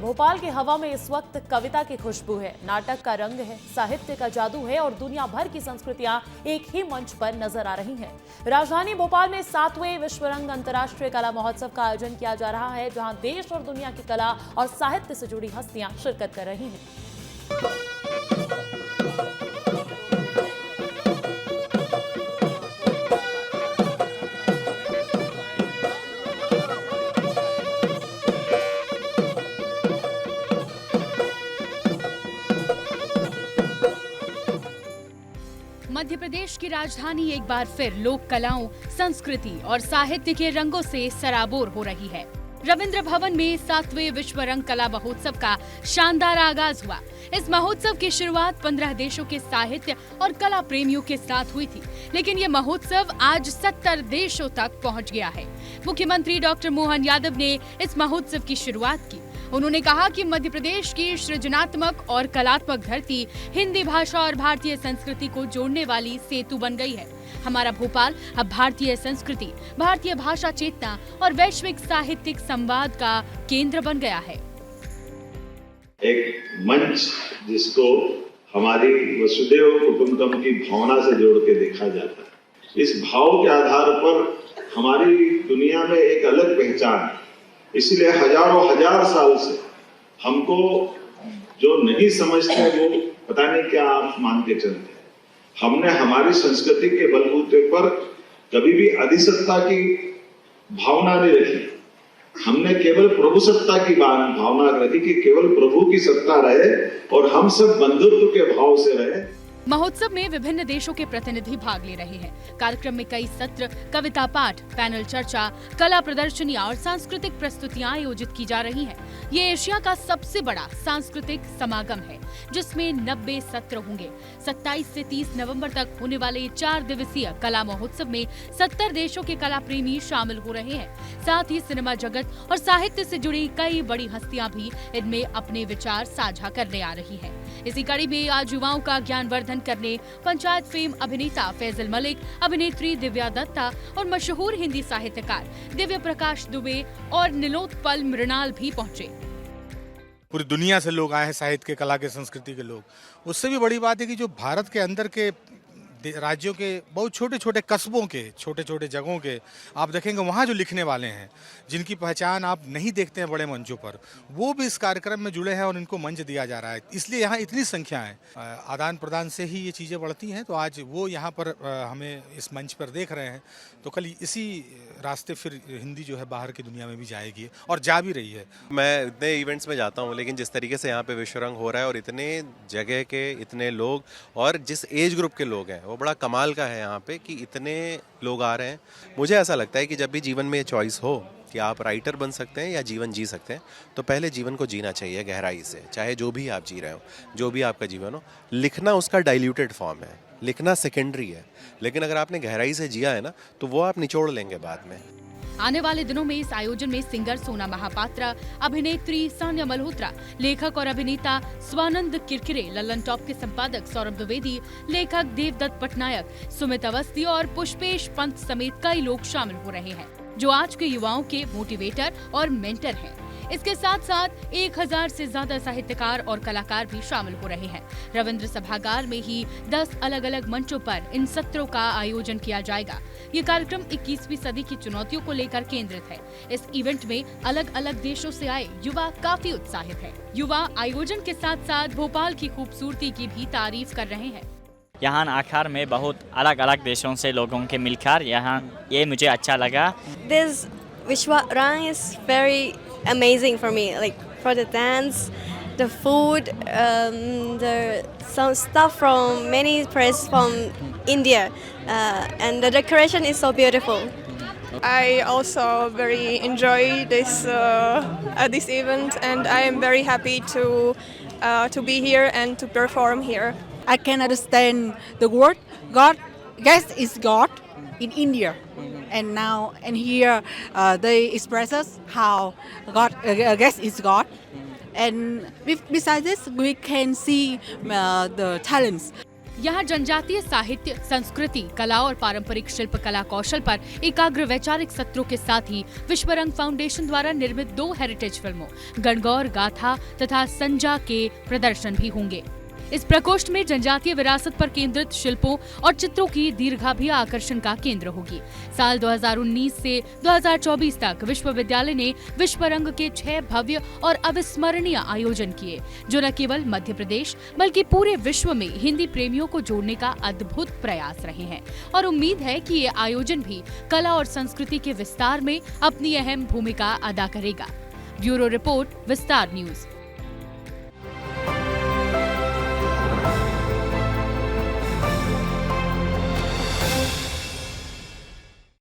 भोपाल की हवा में इस वक्त कविता की खुशबू है, नाटक का रंग है, साहित्य का जादू है और दुनिया भर की संस्कृतियां एक ही मंच पर नजर आ रही हैं। राजधानी भोपाल में 7वें विश्वरंग अंतर्राष्ट्रीय कला महोत्सव का आयोजन किया जा रहा है, जहां देश और दुनिया की कला और साहित्य से जुड़ी हस्तियां शिरकत कर रही हैं। मध्य प्रदेश की राजधानी एक बार फिर लोक कलाओं, संस्कृति और साहित्य के रंगों से सराबोर हो रही है। रविंद्र भवन में 7वें विश्व रंग कला महोत्सव का शानदार आगाज हुआ। इस महोत्सव की शुरुआत 15 देशों के साहित्य और कला प्रेमियों के साथ हुई थी, लेकिन ये महोत्सव आज 70 देशों तक पहुंच गया है। मुख्यमंत्री डॉक्टर मोहन यादव ने इस महोत्सव की शुरुआत की। उन्होंने कहा कि मध्य प्रदेश की सृजनात्मक और कलात्मक धरती हिंदी भाषा और भारतीय संस्कृति को जोड़ने वाली सेतु बन गई है। हमारा भोपाल अब भारतीय संस्कृति, भारतीय भाषा चेतना और वैश्विक साहित्यिक संवाद का केंद्र बन गया है। एक मंच जिसको हमारी वसुदेव कुटुंबकम की भावना से जोड़ के देखा जाता है। इस भाव के आधार पर हमारी दुनिया में एक अलग पहचान है। इसलिए हजारों हजार साल से हमको जो नहीं समझते वो पता नहीं क्या आप मान के चलते हैं। हमने हमारी संस्कृति के बलबूते पर कभी भी अधिसत्ता की भावना नहीं रखी। हमने केवल प्रभु सत्ता की भावना रखी कि केवल प्रभु की सत्ता रहे और हम सब बंधुत्व के भाव से रहे। महोत्सव में विभिन्न देशों के प्रतिनिधि भाग ले रहे हैं। कार्यक्रम में कई सत्र, कविता पाठ, पैनल चर्चा, कला प्रदर्शनियां और सांस्कृतिक प्रस्तुतियां आयोजित की जा रही हैं। ये एशिया का सबसे बड़ा सांस्कृतिक समागम है, जिसमें 90 सत्र होंगे। 27 से 30 नवंबर तक होने वाले 4 दिवसीय कला महोत्सव में 70 देशों के कला प्रेमी शामिल हो रहे हैं। साथ ही सिनेमा जगत और साहित्य से जुड़ी कई बड़ी हस्तियां भी इनमें अपने विचार साझा करने आ रही हैं। इसी कड़ी में आज युवाओं का ज्ञानवर्धन करने पंचायत फेम अभिनेता फैजल मलिक, अभिनेत्री दिव्या दत्ता और मशहूर हिंदी साहित्यकार दिव्य प्रकाश दुबे और नीलोत्पल मृणाल भी पहुंचे। पूरी दुनिया से लोग आए हैं, साहित्य के, कला के, संस्कृति के लोग। उससे भी बड़ी बात है कि जो भारत के अंदर के राज्यों के बहुत छोटे छोटे कस्बों के, छोटे छोटे जगहों के आप देखेंगे, वहाँ जो लिखने वाले हैं, जिनकी पहचान आप नहीं देखते हैं बड़े मंचों पर, वो भी इस कार्यक्रम में जुड़े हैं और इनको मंच दिया जा रहा है। इसलिए यहाँ इतनी संख्या है। आदान प्रदान से ही ये चीज़ें बढ़ती हैं। तो आज वो यहाँ पर हमें इस मंच पर देख रहे हैं, तो कल इसी रास्ते फिर हिंदी जो है बाहर की दुनिया में भी जाएगी और जा भी रही है। मैं इतने इवेंट्स में जाता हूँ, लेकिन जिस तरीके से यहाँ पे विश्वरंग हो रहा है और इतने जगह के इतने लोग और जिस एज ग्रुप के लोग हैं, वो बड़ा कमाल का है यहाँ पे कि इतने लोग आ रहे हैं। मुझे ऐसा लगता है कि जब भी जीवन में ये चॉइस हो कि आप राइटर बन सकते हैं या जीवन जी सकते हैं, तो पहले जीवन को जीना चाहिए गहराई से। चाहे जो भी आप जी रहे हो, जो भी आपका जीवन हो, लिखना उसका डाइल्यूटेड फॉर्म है, लिखना सेकेंडरी है, लेकिन अगर आपने गहराई से जिया है ना, तो वो आप निचोड़ लेंगे बाद में। आने वाले दिनों में इस आयोजन में सिंगर सोना महापात्रा, अभिनेत्री सान्या मल्होत्रा, लेखक और अभिनेता स्वानंद किरकिरे, लल्लन टॉप के संपादक सौरभ द्विवेदी, लेखक देवदत्त पटनायक, सुमित अवस्थी और पुष्पेश पंत समेत कई लोग शामिल हो रहे हैं, जो आज के युवाओं के मोटिवेटर और मेंटर हैं। इसके साथ साथ 1000 से ज्यादा साहित्यकार और कलाकार भी शामिल हो रहे हैं। रविंद्र सभागार में ही 10 अलग अलग मंचों पर इन सत्रों का आयोजन किया जाएगा। ये कार्यक्रम 21वीं सदी की चुनौतियों को लेकर केंद्रित है। इस इवेंट में अलग अलग देशों से आए युवा काफी उत्साहित है। युवा आयोजन के साथ साथ भोपाल की खूबसूरती की भी तारीफ कर रहे हैं। यहाँ आखिर में बहुत अलग अलग देशों से लोगों के मिलकर यहाँ ये मुझे अच्छा लगा। This Vishwarang is very amazing for me, like for the dance, the food, some stuff from many places from India, and the decoration is so beautiful. I also very enjoy this event, and I am very happy to be here and to perform here. I can understand the word God. Guess is God in India, and here they express us how God. Guess is God, and besides this, we can see the talents. यहाँ जनजातीय साहित्य, संस्कृति, कला और पारंपरिक शिल्प कला कौशल पर एकाग्र वैचारिक सत्रों के साथ ही विश्वरंग फाउंडेशन द्वारा निर्मित 2 हेरिटेज फिल्मों गणगौर गाथा तथा संजा के प्रदर्शन भी होंगे। इस प्रकोष्ठ में जनजातीय विरासत पर केंद्रित शिल्पों और चित्रों की दीर्घा भी आकर्षण का केंद्र होगी। साल 2019 से 2024 तक विश्वविद्यालय ने विश्वरंग के 6 भव्य और अविस्मरणीय आयोजन किए, जो न केवल मध्य प्रदेश बल्कि पूरे विश्व में हिंदी प्रेमियों को जोड़ने का अद्भुत प्रयास रहे हैं। और उम्मीद है कि ये आयोजन भी कला और संस्कृति के विस्तार में अपनी अहम भूमिका अदा करेगा। ब्यूरो रिपोर्ट, विस्तार न्यूज।